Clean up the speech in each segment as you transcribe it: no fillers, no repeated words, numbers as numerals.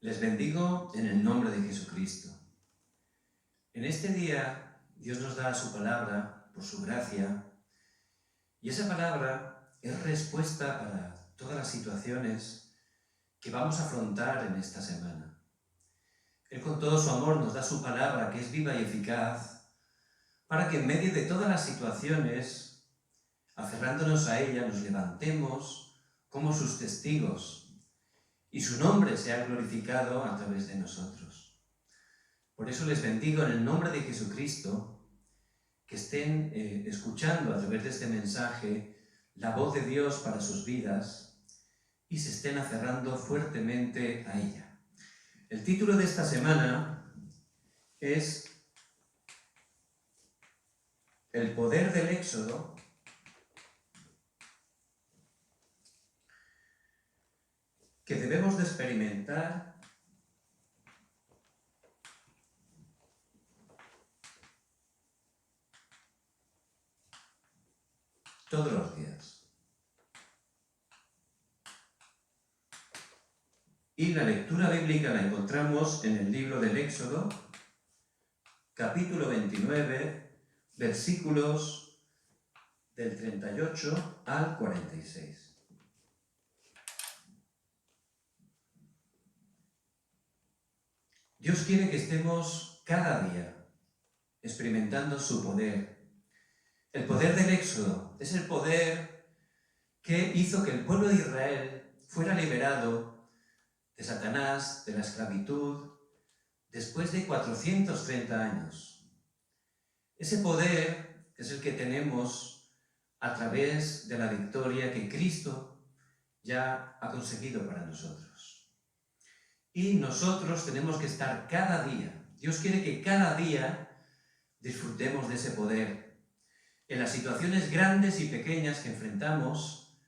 Les bendigo en el nombre de Jesucristo. En este día Dios nos da su palabra por su gracia, y esa palabra es respuesta para todas las situaciones que vamos a afrontar en esta semana. Él con todo su amor nos da su palabra, que es viva y eficaz, para que en medio de todas las situaciones, aferrándonos a ella, nos levantemos como sus testigos y su nombre sea glorificado a través de nosotros. Por eso les bendigo en el nombre de Jesucristo, que estén escuchando a través de este mensaje la voz de Dios para sus vidas y se estén aferrando fuertemente a ella. El título de esta semana es El poder del Éxodo que debemos de experimentar todos los días. Y la lectura bíblica la encontramos en el libro del Éxodo, capítulo 29, versículos del 38 al 46. Dios quiere que estemos cada día experimentando su poder. El poder del Éxodo es el poder que hizo que el pueblo de Israel fuera liberado de Satanás, de la esclavitud, después de 430 años. Ese poder es el que tenemos a través de la victoria que Cristo ya ha conseguido para nosotros. Y nosotros tenemos que estar cada día. Dios quiere que cada día disfrutemos de ese poder. En las situaciones grandes y pequeñas que enfrentamos,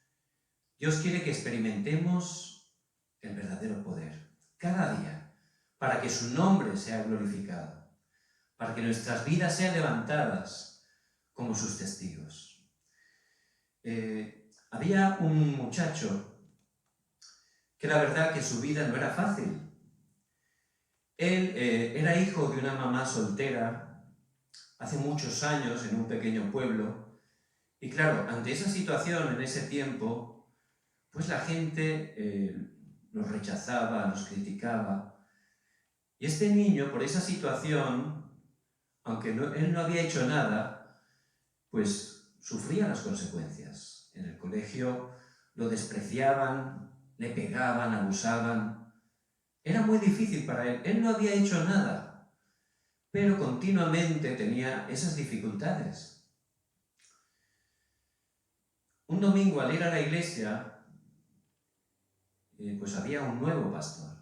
Dios quiere que experimentemos el verdadero poder. Cada día, para que su nombre sea glorificado, para que nuestras vidas sean levantadas como sus testigos. Había un muchacho que la verdad que su vida no era fácil. Él era hijo de una mamá soltera hace muchos años en un pequeño pueblo, y claro, ante esa situación en ese tiempo, pues la gente los rechazaba, los criticaba, y este niño por esa situación, aunque él no había hecho nada, pues sufría las consecuencias. En el colegio lo despreciaban, le pegaban, abusaban. Era muy difícil para él. Él no había hecho nada, pero continuamente tenía esas dificultades. Un domingo al ir a la iglesia, pues había un nuevo pastor.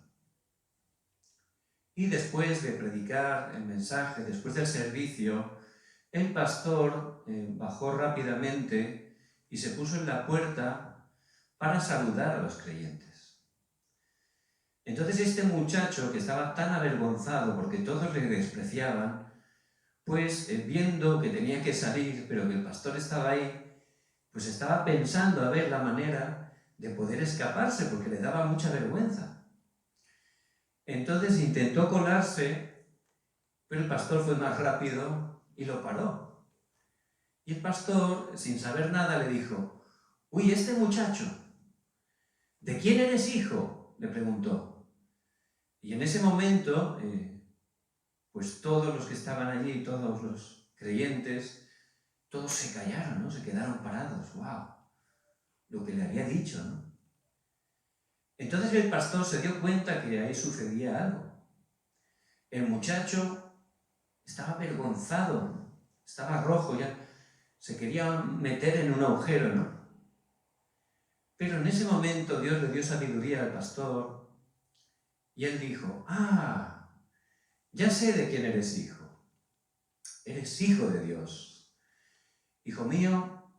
Y después de predicar el mensaje, después del servicio, el pastor bajó rápidamente y se puso en la puerta para saludar a los creyentes. Entonces este muchacho, que estaba tan avergonzado porque todos le despreciaban, pues viendo que tenía que salir, pero que el pastor estaba ahí, pues estaba pensando a ver la manera de poder escaparse, porque le daba mucha vergüenza. Entonces intentó colarse, pero el pastor fue más rápido y lo paró. Y el pastor, sin saber nada, le dijo: «Uy, este muchacho, ¿de quién eres hijo?», le preguntó. Y en ese momento, pues todos los que estaban allí, todos los creyentes, todos se callaron, ¿no? Se quedaron parados. ¡Wow! Lo que le había dicho, ¿no? Entonces el pastor se dio cuenta que ahí sucedía algo. El muchacho estaba avergonzado, estaba rojo, ya se quería meter en un agujero, ¿no? Pero en ese momento Dios le dio sabiduría al pastor y él dijo: «Ah, ya sé de quién eres hijo. Eres hijo de Dios. Hijo mío,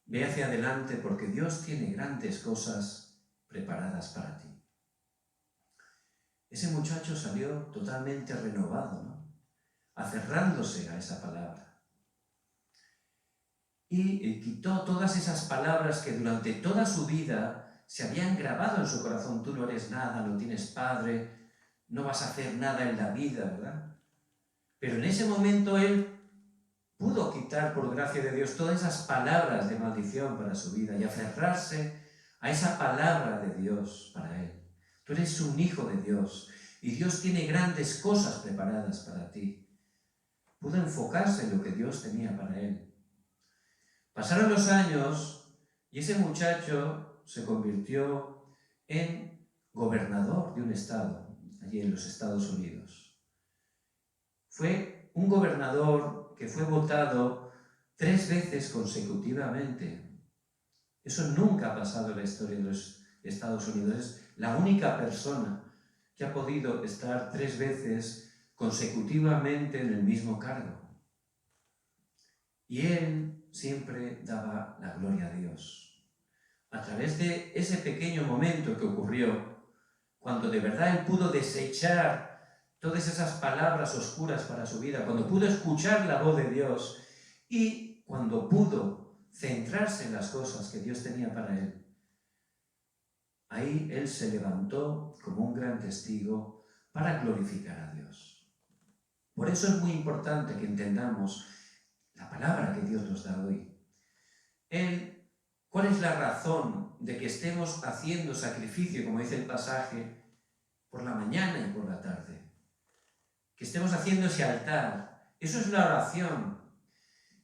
ve hacia adelante porque Dios tiene grandes cosas preparadas para ti». Ese muchacho salió totalmente renovado, ¿no? Aferrándose a esa palabra. Y quitó todas esas palabras que durante toda su vida se habían grabado en su corazón. Tú no eres nada, no tienes padre, no vas a hacer nada en la vida, ¿verdad? Pero en ese momento él pudo quitar, por gracia de Dios, todas esas palabras de maldición para su vida y aferrarse a esa palabra de Dios para él. Tú eres un hijo de Dios y Dios tiene grandes cosas preparadas para ti. Pudo enfocarse en lo que Dios tenía para él. Pasaron los años y ese muchacho se convirtió en gobernador de un estado, allí en los Estados Unidos. Fue un gobernador que fue votado 3 veces consecutivamente. Eso nunca ha pasado en la historia de los Estados Unidos. Es la única persona que ha podido estar 3 veces consecutivamente en el mismo cargo. Y él siempre daba la gloria a Dios. A través de ese pequeño momento que ocurrió, cuando de verdad él pudo desechar todas esas palabras oscuras para su vida, cuando pudo escuchar la voz de Dios y cuando pudo centrarse en las cosas que Dios tenía para él, ahí él se levantó como un gran testigo para glorificar a Dios. Por eso es muy importante que entendamos la palabra que Dios nos da hoy. ¿Cuál es la razón de que estemos haciendo sacrificio, como dice el pasaje, por la mañana y por la tarde? Que estemos haciendo ese altar. Eso es la oración.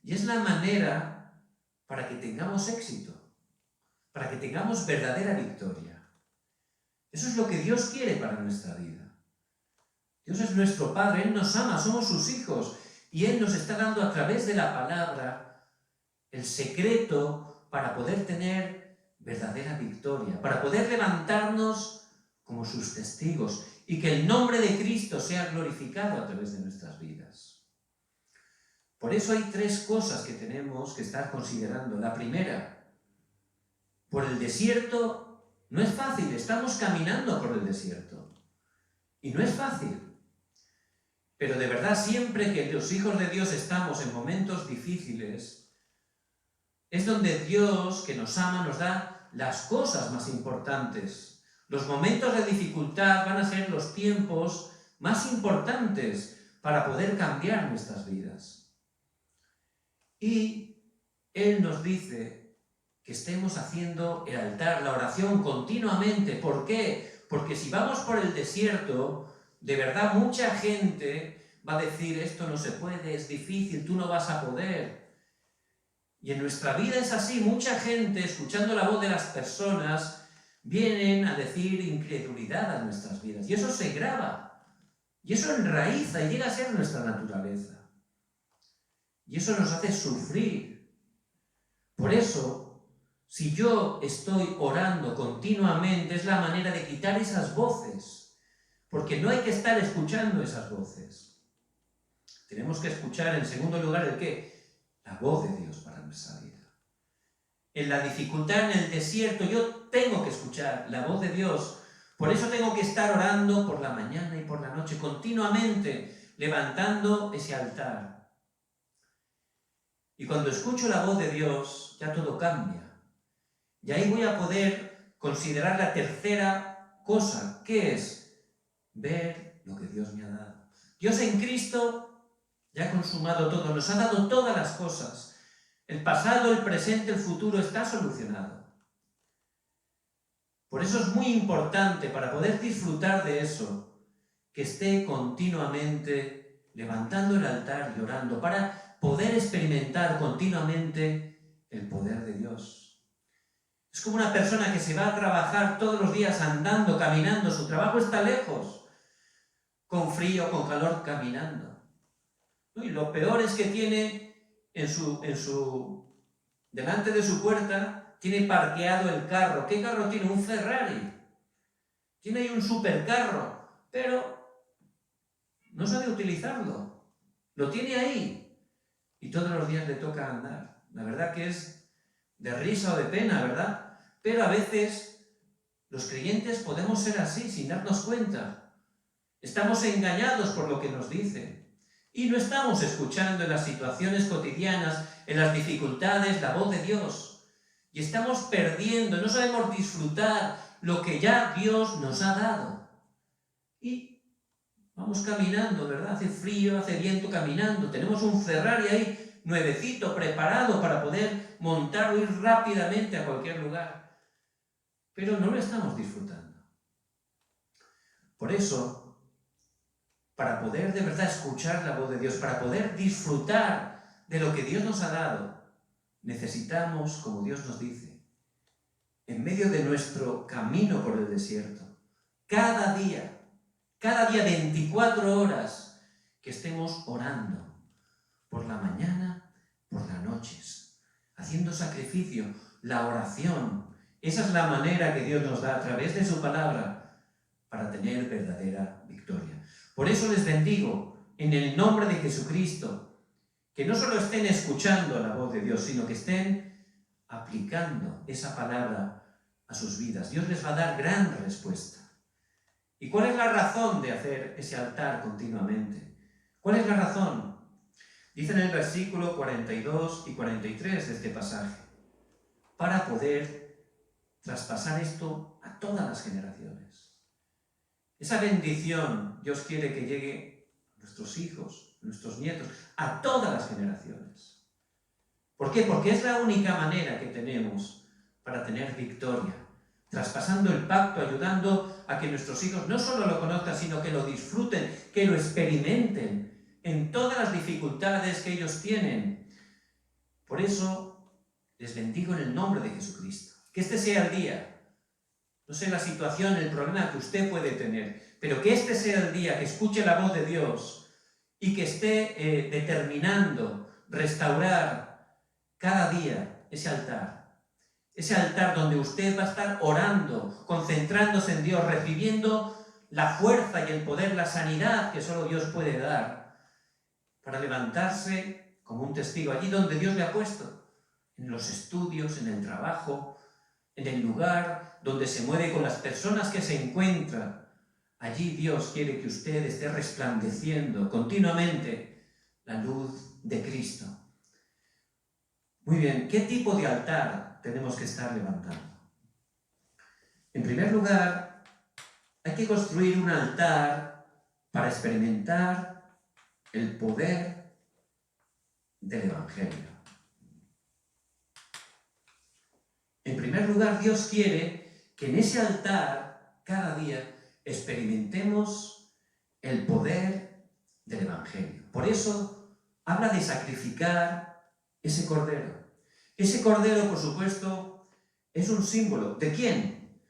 Y es la manera para que tengamos éxito, para que tengamos verdadera victoria. Eso es lo que Dios quiere para nuestra vida. Dios es nuestro Padre, Él nos ama, somos sus hijos. Y Él nos está dando a través de la palabra el secreto para poder tener verdadera victoria, para poder levantarnos como sus testigos y que el nombre de Cristo sea glorificado a través de nuestras vidas. Por eso hay 3 cosas que tenemos que estar considerando. La primera, por el desierto no es fácil, estamos caminando por el desierto y no es fácil. Pero de verdad, siempre que los hijos de Dios estamos en momentos difíciles, es donde Dios, que nos ama, nos da las cosas más importantes. Los momentos de dificultad van a ser los tiempos más importantes para poder cambiar nuestras vidas. Y Él nos dice que estemos haciendo el altar, la oración continuamente. ¿Por qué? Porque si vamos por el desierto, de verdad mucha gente va a decir, esto no se puede, es difícil, tú no vas a poder. Y en nuestra vida es así, mucha gente, escuchando la voz de las personas, vienen a decir incredulidad a nuestras vidas. Y eso se graba, y eso enraiza y llega a ser nuestra naturaleza. Y eso nos hace sufrir. Por eso, si yo estoy orando continuamente, es la manera de quitar esas voces. Porque no hay que estar escuchando esas voces. Tenemos que escuchar, en segundo lugar, ¿el qué? La voz de Dios para nuestra vida. En la dificultad, en el desierto, yo tengo que escuchar la voz de Dios. Por eso tengo que estar orando por la mañana y por la noche, continuamente, levantando ese altar. Y cuando escucho la voz de Dios, ya todo cambia. Y ahí voy a poder considerar la tercera cosa, que es ver lo que Dios me ha dado. Dios en Cristo ya ha consumado todo, nos ha dado todas las cosas. El pasado, el presente, el futuro está solucionado. Por eso es muy importante, para poder disfrutar de eso, que esté continuamente levantando el altar y orando, para poder experimentar continuamente el poder de Dios. Es como una persona que se va a trabajar todos los días andando, caminando, su trabajo está lejos, con frío, con calor, caminando. Y lo peor es que tiene delante de su puerta, tiene parqueado el carro. ¿Qué carro tiene? Un Ferrari. Tiene ahí un supercarro, pero no sabe utilizarlo. Lo tiene ahí y todos los días le toca andar. La verdad que es de risa o de pena, ¿verdad? Pero a veces los creyentes podemos ser así sin darnos cuenta. Estamos engañados por lo que nos dicen y no estamos escuchando en las situaciones cotidianas, en las dificultades, la voz de Dios. Y estamos perdiendo, no sabemos disfrutar lo que ya Dios nos ha dado. Y Vamos caminando, ¿verdad? Hace frío, hace viento caminando. Tenemos un Ferrari ahí nuevecito, preparado para poder montarlo y ir rápidamente a cualquier lugar. Pero no lo estamos disfrutando. Por eso, para poder de verdad escuchar la voz de Dios, para poder disfrutar de lo que Dios nos ha dado, necesitamos, como Dios nos dice, en medio de nuestro camino por el desierto, cada día 24 horas, que estemos orando, por la mañana, por las noches, haciendo sacrificio, la oración. Esa es la manera que Dios nos da a través de su palabra para tener verdadera victoria. Por eso les bendigo en el nombre de Jesucristo, que no solo estén escuchando la voz de Dios, sino que estén aplicando esa palabra a sus vidas. Dios les va a dar gran respuesta. ¿Y cuál es la razón de hacer ese altar continuamente? ¿Cuál es la razón? Dice en el versículo 42 y 43 de este pasaje, para poder traspasar esto a todas las generaciones. Esa bendición Dios quiere que llegue a nuestros hijos, a nuestros nietos, a todas las generaciones. ¿Por qué? Porque es la única manera que tenemos para tener victoria, traspasando el pacto, ayudando a que nuestros hijos no solo lo conozcan, sino que lo disfruten, que lo experimenten en todas las dificultades que ellos tienen. Por eso les bendigo en el nombre de Jesucristo. Que este sea el día, no sé la situación, el problema que usted puede tener, pero que este sea el día que escuche la voz de Dios y que esté determinando restaurar cada día ese altar. Ese altar donde usted va a estar orando, concentrándose en Dios, recibiendo la fuerza y el poder, la sanidad que solo Dios puede dar, para levantarse como un testigo allí donde Dios le ha puesto, en los estudios, en el trabajo, en el lugar donde se mueve con las personas que se encuentran. Allí Dios quiere que usted esté resplandeciendo continuamente la luz de Cristo. Muy bien, ¿qué tipo de altar tenemos que estar levantando? En primer lugar, hay que construir un altar para experimentar el poder del Evangelio. En primer lugar, Dios quiere que en ese altar, cada día, experimentemos el poder del Evangelio. Por eso, habla de sacrificar ese cordero. Ese cordero, por supuesto, es un símbolo. ¿De quién?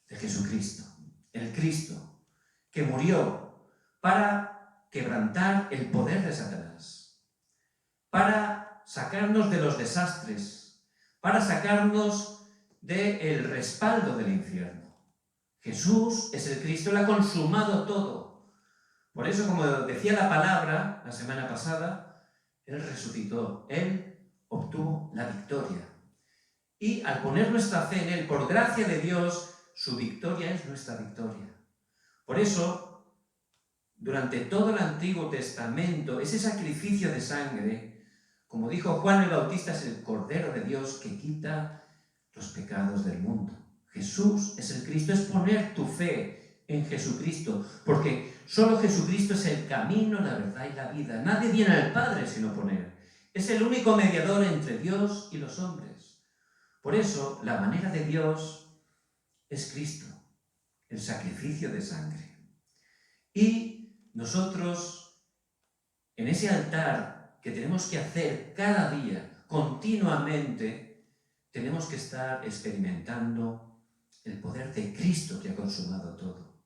De Jesucristo. El Cristo, que murió para quebrantar el poder de Satanás, para sacarnos de los desastres, para sacarnos del respaldo del infierno. Jesús es el Cristo, Él ha consumado todo. Por eso, como decía la palabra la semana pasada, Él resucitó, Él obtuvo la victoria. Y al poner nuestra fe en Él, por gracia de Dios, su victoria es nuestra victoria. Por eso, durante todo el Antiguo Testamento, ese sacrificio de sangre, como dijo Juan el Bautista, es el Cordero de Dios que quita los pecados del mundo. Jesús es el Cristo, es poner tu fe en Jesucristo, porque solo Jesucristo es el camino, la verdad y la vida. Nadie viene al Padre sino por Él. Es el único mediador entre Dios y los hombres. Por eso, la manera de Dios es Cristo, el sacrificio de sangre. Y nosotros, en ese altar que tenemos que hacer cada día, continuamente, tenemos que estar experimentando el poder de Cristo que ha consumado todo.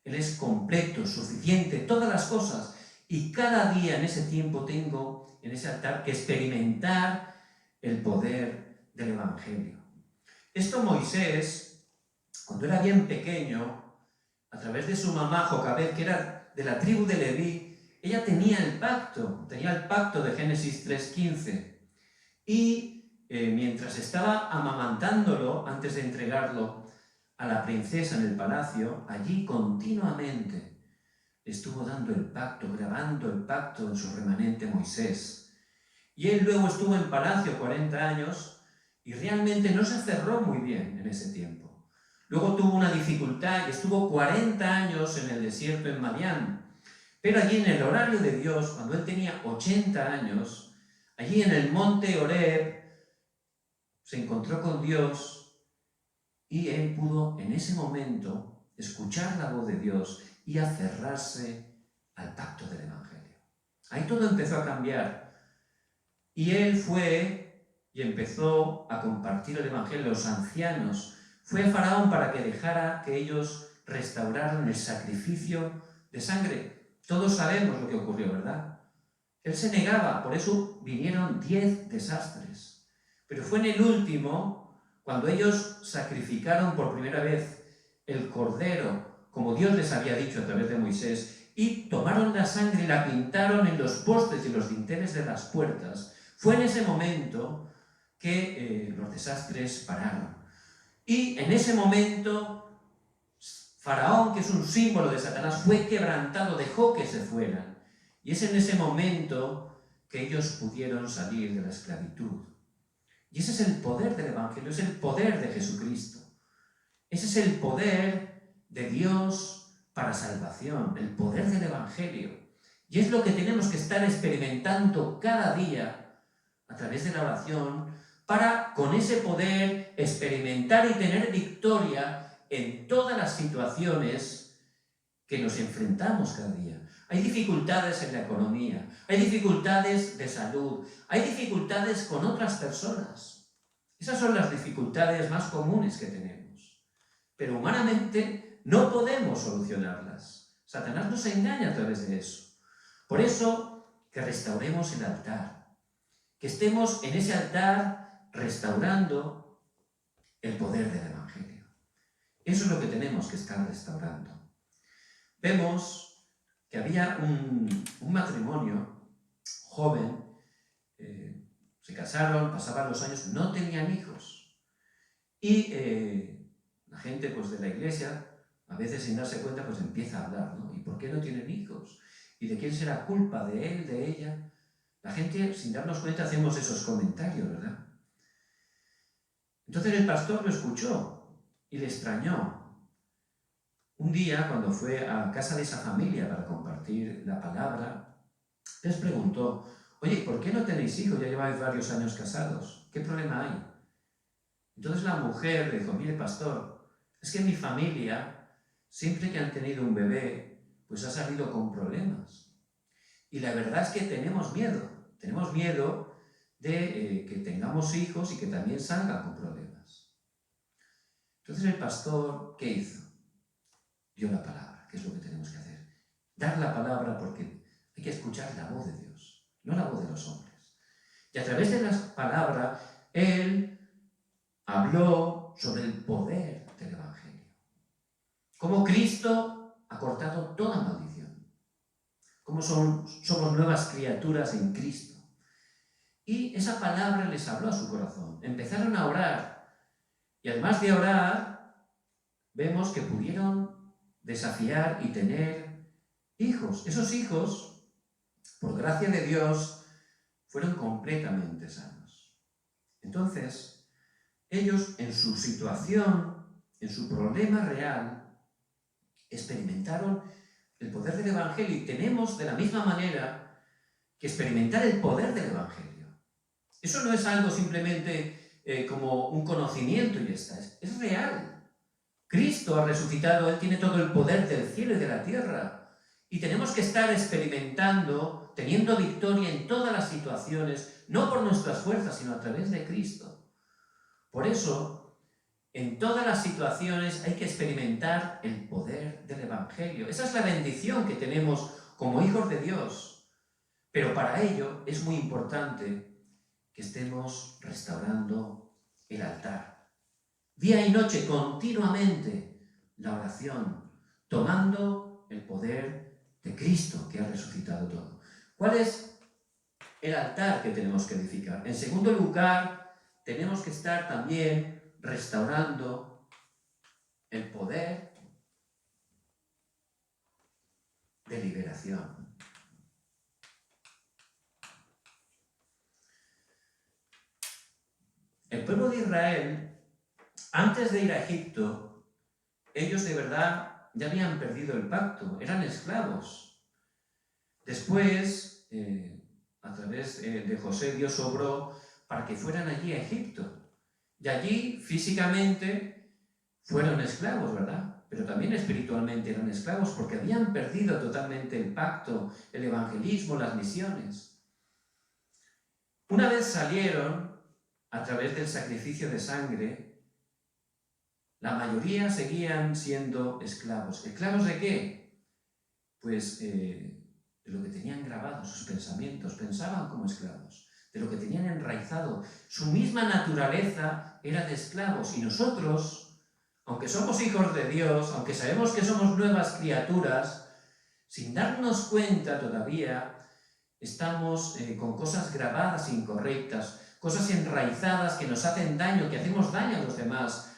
Él es completo, suficiente, todas las cosas. Y cada día en ese tiempo tengo, en ese altar, que experimentar el poder del Evangelio. Esto Moisés, cuando era bien pequeño, a través de su mamá Jocabed, que era de la tribu de Leví, ella tenía el pacto de Génesis 3:15. Y mientras estaba amamantándolo, antes de entregarlo a la princesa en el palacio, allí continuamente estuvo dando el pacto, grabando el pacto en su remanente Moisés. Y él luego estuvo en palacio 40 años y realmente no se cerró muy bien en ese tiempo. Luego tuvo una dificultad y estuvo 40 años en el desierto en Madián. Pero allí en el horario de Dios, cuando él tenía 80 años, allí en el monte Horeb, se encontró con Dios y él pudo en ese momento escuchar la voz de Dios y aferrarse al pacto del Evangelio. Ahí todo empezó a cambiar. Y él fue y empezó a compartir el Evangelio a los ancianos. Fue a Faraón para que dejara que ellos restauraran el sacrificio de sangre. Todos sabemos lo que ocurrió, ¿verdad? Él se negaba, por eso vinieron 10 desastres. Pero fue en el último, cuando ellos sacrificaron por primera vez el cordero, como Dios les había dicho a través de Moisés, y tomaron la sangre y la pintaron en los postes y los dinteles de las puertas. Fue en ese momento que los desastres pararon. Y en ese momento, Faraón, que es un símbolo de Satanás, fue quebrantado, dejó que se fueran. Y es en ese momento que ellos pudieron salir de la esclavitud. Y ese es el poder del Evangelio, es el poder de Jesucristo. Ese es el poder de Dios para salvación, el poder del Evangelio. Y es lo que tenemos que estar experimentando cada día a través de la oración para, con ese poder, experimentar y tener victoria en todas las situaciones que nos enfrentamos cada día. Hay dificultades en la economía, hay dificultades de salud, hay dificultades con otras personas. Esas son las dificultades más comunes que tenemos. Pero humanamente no podemos solucionarlas. Satanás nos engaña a través de eso. Por eso, que restauremos el altar. Que estemos en ese altar restaurando el poder del Evangelio. Eso es lo que tenemos que estar restaurando. Vemos que había un matrimonio joven, se casaron, pasaban los años, no tenían hijos. Y la gente pues, de la iglesia, a veces sin darse cuenta, pues empieza a hablar, ¿no? ¿Y por qué no tienen hijos? ¿Y de quién será culpa? ¿De él, de ella? La gente, sin darnos cuenta, hacemos esos comentarios, ¿verdad? Entonces el pastor lo escuchó y le extrañó. Un día, cuando fue a casa de esa familia para compartir la palabra, les preguntó: oye, ¿por qué no tenéis hijos? Ya lleváis varios años casados. ¿Qué problema hay? Entonces la mujer le dijo: mire, pastor, es que mi familia, siempre que han tenido un bebé, pues ha salido con problemas. Y la verdad es que tenemos miedo de que tengamos hijos y que también salgan con problemas. Entonces el pastor, ¿qué hizo? Dio la palabra, que es lo que tenemos que hacer. Dar la palabra, porque hay que escuchar la voz de Dios, no la voz de los hombres. Y a través de la palabra, él habló sobre el poder del Evangelio. Cómo Cristo ha cortado toda maldición. Cómo somos nuevas criaturas en Cristo. Y esa palabra les habló a su corazón. Empezaron a orar. Y además de orar, vemos que pudieron desafiar y tener hijos. Esos hijos, por gracia de Dios, fueron completamente sanos. Entonces, ellos en su situación, en su problema real, experimentaron el poder del Evangelio y tenemos de la misma manera que experimentar el poder del Evangelio. Eso no es algo simplemente como un conocimiento y ya está, es real. Cristo ha resucitado, Él tiene todo el poder del cielo y de la tierra. Y tenemos que estar experimentando, teniendo victoria en todas las situaciones, no por nuestras fuerzas, sino a través de Cristo. Por eso, en todas las situaciones hay que experimentar el poder del Evangelio. Esa es la bendición que tenemos como hijos de Dios. Pero para ello es muy importante que estemos restaurando el altar. Día y noche, continuamente, la oración, tomando el poder de Cristo que ha resucitado todo. ¿Cuál es el altar que tenemos que edificar? En segundo lugar, tenemos que estar también restaurando el poder de liberación. El pueblo de Israel, antes de ir a Egipto, ellos de verdad ya habían perdido el pacto, eran esclavos. Después, a través de José, Dios obró para que fueran allí a Egipto. Y allí, físicamente, fueron esclavos, ¿verdad? Pero también espiritualmente eran esclavos porque habían perdido totalmente el pacto, el evangelismo, las misiones. Una vez salieron, a través del sacrificio de sangre, la mayoría seguían siendo esclavos. ¿Esclavos de qué? Pues de lo que tenían grabado, sus pensamientos, pensaban como esclavos, de lo que tenían enraizado. Su misma naturaleza era de esclavos y nosotros, aunque somos hijos de Dios, aunque sabemos que somos nuevas criaturas, sin darnos cuenta todavía, estamos con cosas grabadas incorrectas, cosas enraizadas que nos hacen daño, que hacemos daño a los demás.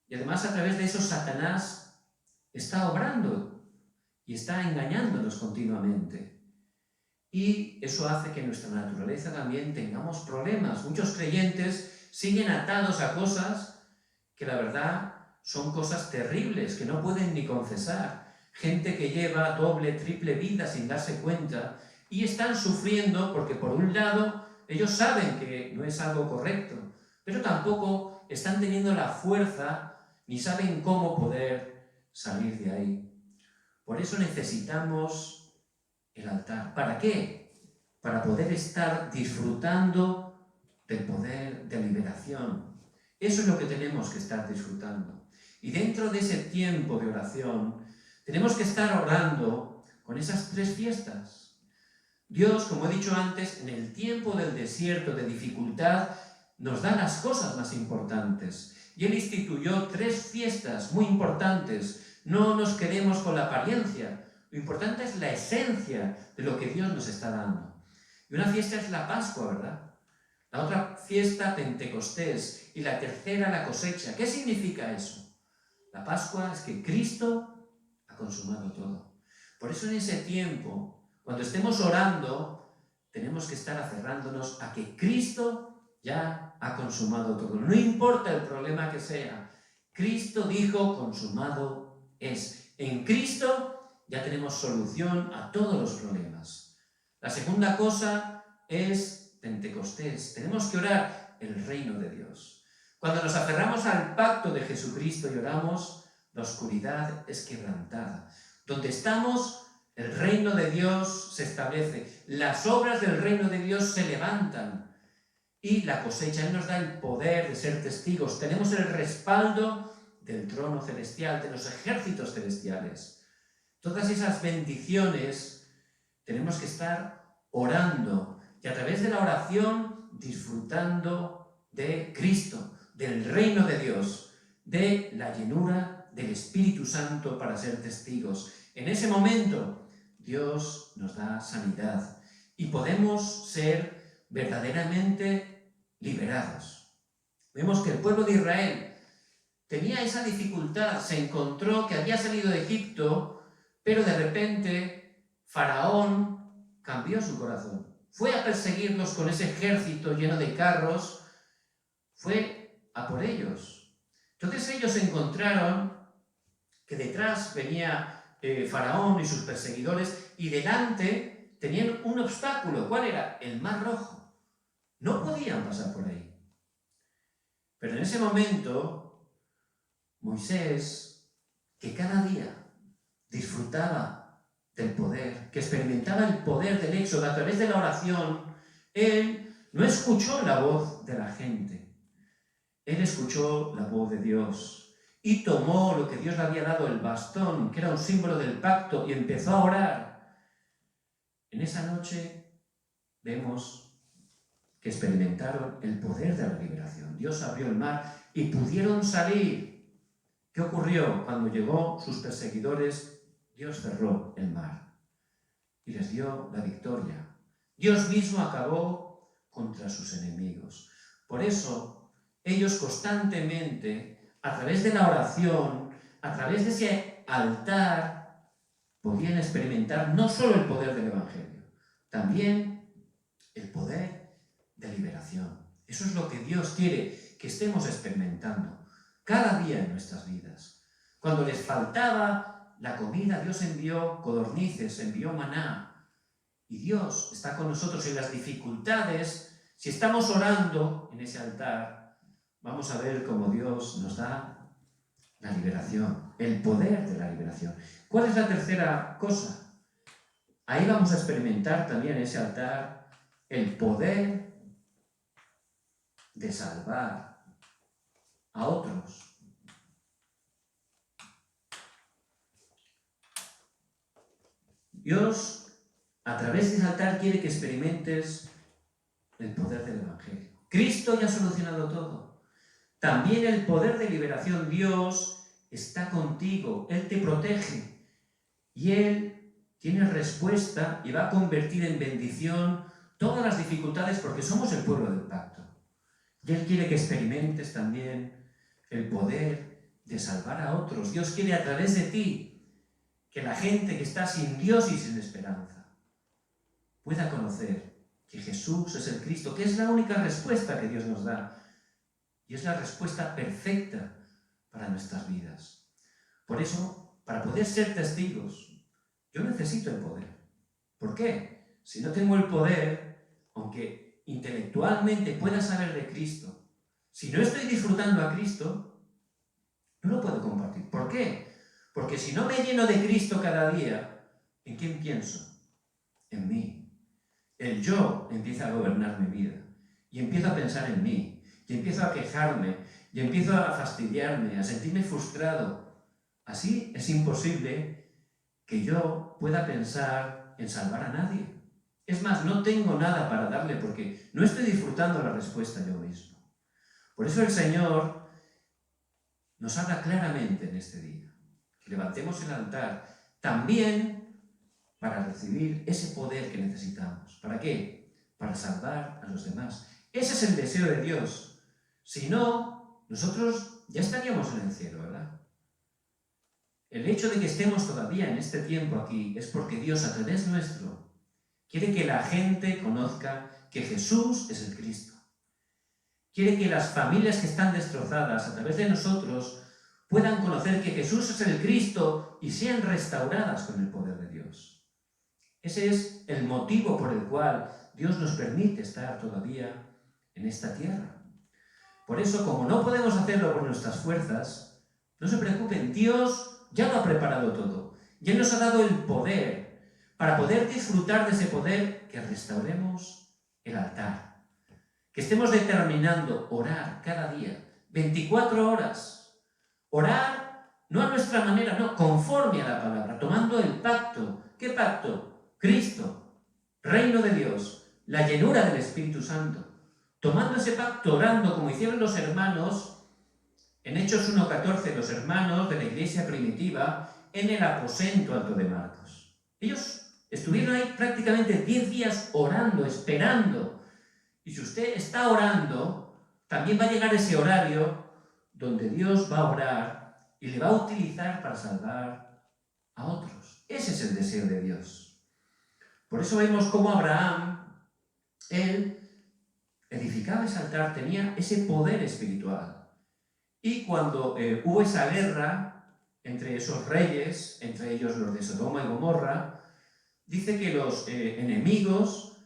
Y además a través de eso Satanás está obrando y está engañándonos continuamente. Y eso hace que en nuestra naturaleza también tengamos problemas. Muchos creyentes siguen atados a cosas que la verdad son cosas terribles, que no pueden ni confesar. Gente que lleva doble, triple vida sin darse cuenta y están sufriendo porque por un lado ellos saben que no es algo correcto, pero tampoco están teniendo la fuerza ni saben cómo poder salir de ahí. Por eso necesitamos el altar. ¿Para qué? Para poder estar disfrutando del poder de liberación. Eso es lo que tenemos que estar disfrutando. Y dentro de ese tiempo de oración, tenemos que estar orando con esas 3 fiestas. Dios, como he dicho antes, en el tiempo del desierto, de dificultad, nos da las cosas más importantes. Y Él instituyó 3 fiestas muy importantes. No nos quedemos con la apariencia. Lo importante es la esencia de lo que Dios nos está dando. Y una fiesta es la Pascua, ¿verdad? La otra fiesta, Pentecostés. Y la tercera, la cosecha. ¿Qué significa eso? La Pascua es que Cristo ha consumado todo. Por eso en ese tiempo, cuando estemos orando, tenemos que estar aferrándonos a que Cristo ya ha consumado todo. No importa el problema que sea. Cristo dijo, consumado es. En Cristo ya tenemos solución a todos los problemas. La segunda cosa es Pentecostés. Tenemos que orar el reino de Dios. Cuando nos aferramos al pacto de Jesucristo y oramos, la oscuridad es quebrantada. Donde estamos, el reino de Dios se establece. Las obras del reino de Dios se levantan. Y la cosecha, Él nos da el poder de ser testigos. Tenemos el respaldo del trono celestial, de los ejércitos celestiales. Todas esas bendiciones tenemos que estar orando y a través de la oración disfrutando de Cristo, del reino de Dios, de la llenura del Espíritu Santo para ser testigos. En ese momento Dios nos da sanidad y podemos ser verdaderamente liberados. Vemos que el pueblo de Israel tenía esa dificultad, se encontró que había salido de Egipto, pero de repente Faraón cambió su corazón. Fue a perseguirlos con ese ejército lleno de carros, fue a por ellos. Entonces ellos encontraron que detrás venía Faraón y sus perseguidores y delante tenían un obstáculo. ¿Cuál era? El Mar Rojo. No podían pasar por ahí. Pero en ese momento, Moisés, que cada día disfrutaba del poder, que experimentaba el poder del éxodo a través de la oración, él no escuchó la voz de la gente. Él escuchó la voz de Dios y tomó lo que Dios le había dado, el bastón, que era un símbolo del pacto, y empezó a orar. En esa noche vemos que experimentaron el poder de la liberación. Dios abrió el mar y pudieron salir. ¿Qué ocurrió? Cuando llegó sus perseguidores, Dios cerró el mar y les dio la victoria. Dios mismo acabó contra sus enemigos. Por eso, ellos constantemente, a través de la oración, a través de ese altar, podían experimentar no solo el poder del Evangelio, también el poder de liberación. Eso es lo que Dios quiere que estemos experimentando cada día en nuestras vidas. Cuando les faltaba la comida, Dios envió codornices, envió maná. Y Dios está con nosotros en las dificultades. Si estamos orando en ese altar, vamos a ver cómo Dios nos da la liberación, el poder de la liberación. ¿Cuál es la tercera cosa? Ahí vamos a experimentar también en ese altar el poder de salvar a otros. Dios, a través de ese altar, quiere que experimentes el poder del Evangelio. Cristo ya ha solucionado todo. También el poder de liberación. Dios está contigo, Él te protege y Él tiene respuesta y va a convertir en bendición todas las dificultades porque somos el pueblo del pacto. Y Él quiere que experimentes también el poder de salvar a otros. Dios quiere a través de ti que la gente que está sin Dios y sin esperanza pueda conocer que Jesús es el Cristo, que es la única respuesta que Dios nos da. Y es la respuesta perfecta para nuestras vidas. Por eso, para poder ser testigos, yo necesito el poder. ¿Por qué? Si no tengo el poder, aunque intelectualmente pueda saber de Cristo, si no estoy disfrutando a Cristo, no lo puedo compartir. ¿Por qué? Porque si no me lleno de Cristo cada día, ¿en quién pienso? En mí. El yo empieza a gobernar mi vida. Y empiezo a pensar en mí. Y empiezo a quejarme. Y empiezo a fastidiarme, a sentirme frustrado. Así es imposible que yo pueda pensar en salvar a nadie. Es más, no tengo nada para darle porque no estoy disfrutando la respuesta yo mismo. Por eso el Señor nos habla claramente en este día. Que levantemos el altar también para recibir ese poder que necesitamos. ¿Para qué? Para salvar a los demás. Ese es el deseo de Dios. Si no, nosotros ya estaríamos en el cielo, ¿verdad? El hecho de que estemos todavía en este tiempo aquí es porque Dios, a través nuestro, quiere que la gente conozca que Jesús es el Cristo. Quiere que las familias que están destrozadas a través de nosotros puedan conocer que Jesús es el Cristo y sean restauradas con el poder de Dios. Ese es el motivo por el cual Dios nos permite estar todavía en esta tierra. Por eso, como no podemos hacerlo por nuestras fuerzas, no se preocupen, Dios ya lo ha preparado todo. Ya nos ha dado el poder para poder disfrutar de ese poder, que restauremos el altar. Que estemos determinando orar cada día, 24 horas. Orar no a nuestra manera, no, conforme a la palabra, tomando el pacto. ¿Qué pacto? Cristo, reino de Dios, la llenura del Espíritu Santo. Tomando ese pacto, orando como hicieron los hermanos, en Hechos 1:14, los hermanos de la iglesia primitiva, en el aposento alto de Marcos. Ellos estuvieron ahí prácticamente 10 días orando, esperando. Y si usted está orando, también va a llegar ese horario donde Dios va a orar y le va a utilizar para salvar a otros. Ese es el deseo de Dios. Por eso vemos cómo Abraham, él edificaba ese altar, tenía ese poder espiritual. Y cuando hubo esa guerra entre esos reyes, entre ellos los de Sodoma y Gomorra, dice que los enemigos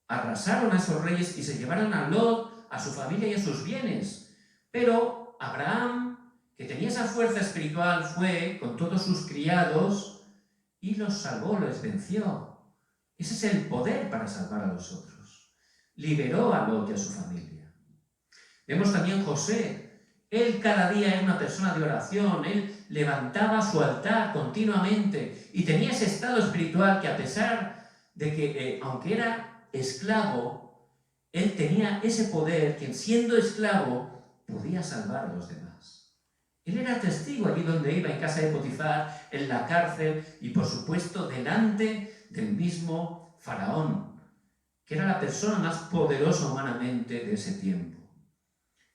arrasaron a esos reyes y se llevaron a Lot, a su familia y a sus bienes. Pero Abraham, que tenía esa fuerza espiritual, fue con todos sus criados y los salvó, los venció. Ese es el poder para salvar a los otros. Liberó a Lot y a su familia. Vemos también José. Él cada día era una persona de oración. Él levantaba su altar continuamente y tenía ese estado espiritual que, a pesar de que, aunque era esclavo, él tenía ese poder que, siendo esclavo, podía salvar a los demás. Él era testigo allí donde iba, en casa de Potifar, en la cárcel y, por supuesto, delante del mismo Faraón, que era la persona más poderosa humanamente de ese tiempo.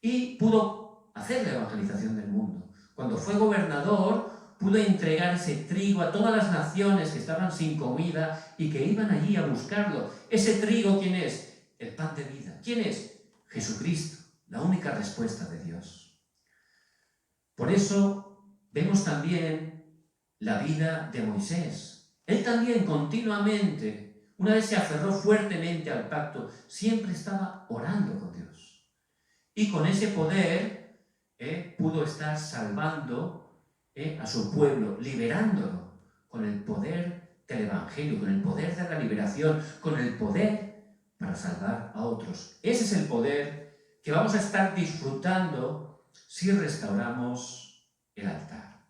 Y pudo hacer la evangelización del mundo. Cuando fue gobernador, pudo entregar ese trigo a todas las naciones que estaban sin comida y que iban allí a buscarlo. Ese trigo, ¿quién es? El pan de vida. ¿Quién es? Jesucristo. La única respuesta de Dios. Por eso Vemos también la vida de Moisés. Él también continuamente, una vez se aferró fuertemente al pacto, siempre estaba orando con Dios. Y con ese poder pudo estar salvando a su pueblo, liberándolo con el poder del Evangelio, con el poder de la liberación, con el poder para salvar a otros. Ese es el poder que vamos a estar disfrutando si restauramos el altar.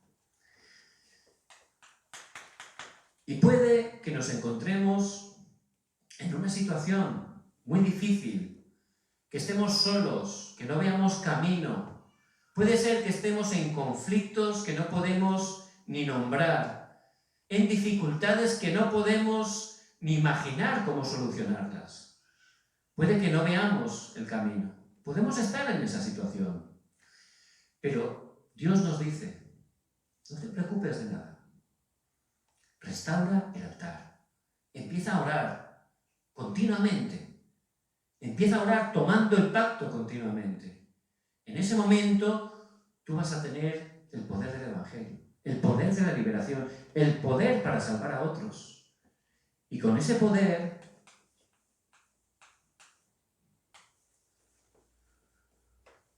Y puede que nos encontremos en una situación muy difícil, que estemos solos, que no veamos camino. Puede ser que estemos en conflictos que no podemos ni nombrar, en dificultades que no podemos ni imaginar cómo solucionarlas. Puede que no veamos el camino. Podemos estar en esa situación. Pero Dios nos dice, no te preocupes de nada. Restaura el altar. Empieza a orar continuamente. Empieza a orar tomando el pacto continuamente. En ese momento tú vas a tener el poder del Evangelio, el poder de la liberación, el poder para salvar a otros. Y con ese poder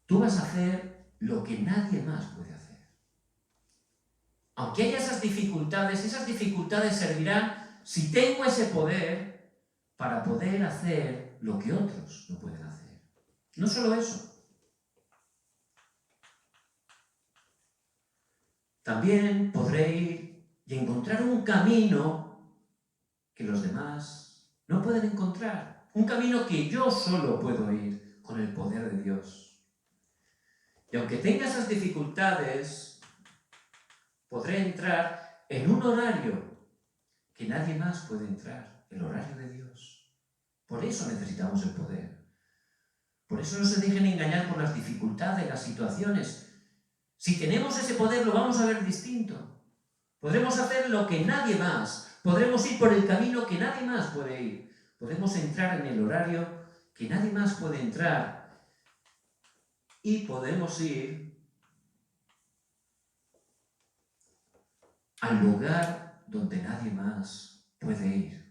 tú vas a hacer lo que nadie más puede hacer. Aunque haya esas dificultades servirán, si tengo ese poder, para poder hacer lo que otros no pueden hacer. No solo eso. También podré ir y encontrar un camino que los demás no pueden encontrar. Un camino que yo solo puedo ir con el poder de Dios. Y aunque tenga esas dificultades, podré entrar en un horario que nadie más puede entrar, el horario de Dios. Por eso necesitamos el poder. Por eso no se dejen engañar por las dificultades, las situaciones. Si tenemos ese poder, lo vamos a ver distinto. Podremos hacer lo que nadie más. Podremos ir por el camino que nadie más puede ir. Podemos entrar en el horario que nadie más puede entrar. Y podemos ir al lugar donde nadie más puede ir.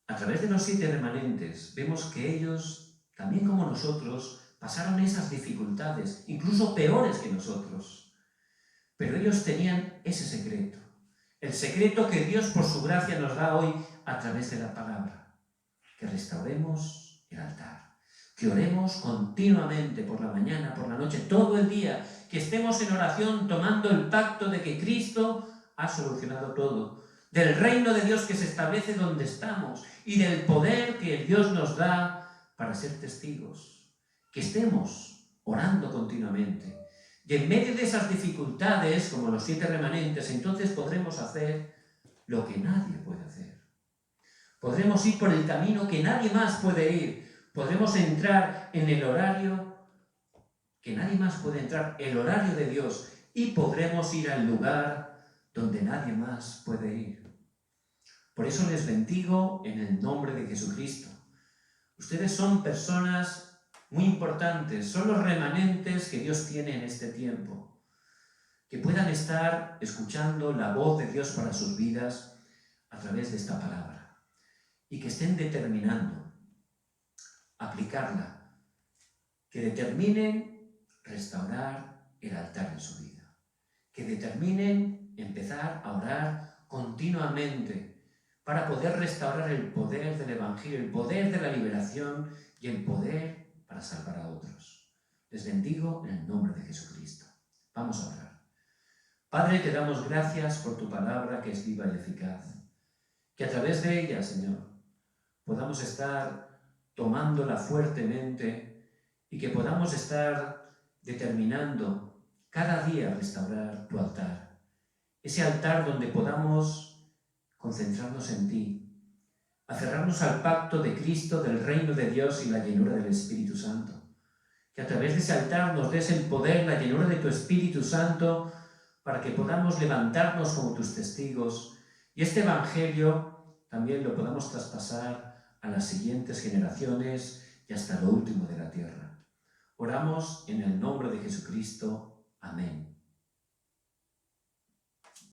A través de los 7 remanentes vemos que ellos, también como nosotros, pasaron esas dificultades, incluso peores que nosotros. Pero ellos tenían ese secreto. El secreto que Dios por su gracia nos da hoy a través de la palabra. Que restauremos el altar. Que oremos continuamente por la mañana, por la noche, todo el día. Que estemos en oración tomando el pacto de que Cristo ha solucionado todo. Del reino de Dios que se establece donde estamos y del poder que Dios nos da para ser testigos. Que estemos orando continuamente. Y en medio de esas dificultades, como los 7 remanentes, entonces podremos hacer lo que nadie puede hacer. Podremos ir por el camino que nadie más puede ir. Podremos entrar en el horario que nadie más puede entrar, el horario de Dios, y podremos ir al lugar donde nadie más puede ir. Por eso les bendigo en el nombre de Jesucristo. Ustedes son personas muy importantes, son los remanentes que Dios tiene en este tiempo. Que puedan estar escuchando la voz de Dios para sus vidas a través de esta palabra. Y que estén determinando aplicarla. Que determinen restaurar el altar en su vida. Que determinen empezar a orar continuamente para poder restaurar el poder del Evangelio, el poder de la liberación y el poder para salvar a otros. Les bendigo en el nombre de Jesucristo. Vamos a orar. Padre, te damos gracias por tu palabra que es viva y eficaz. Que a través de ella, Señor, podamos estar tomándola fuertemente y que podamos estar determinando cada día restaurar tu altar. Ese altar donde podamos concentrarnos en ti, aferrarnos al pacto de Cristo, del reino de Dios y la llenura del Espíritu Santo. Que a través de ese altar nos des el poder, la llenura de tu Espíritu Santo, para que podamos levantarnos como tus testigos y este Evangelio también lo podamos traspasar a las siguientes generaciones y hasta lo último de la tierra. Oramos en el nombre de Jesucristo. Amén.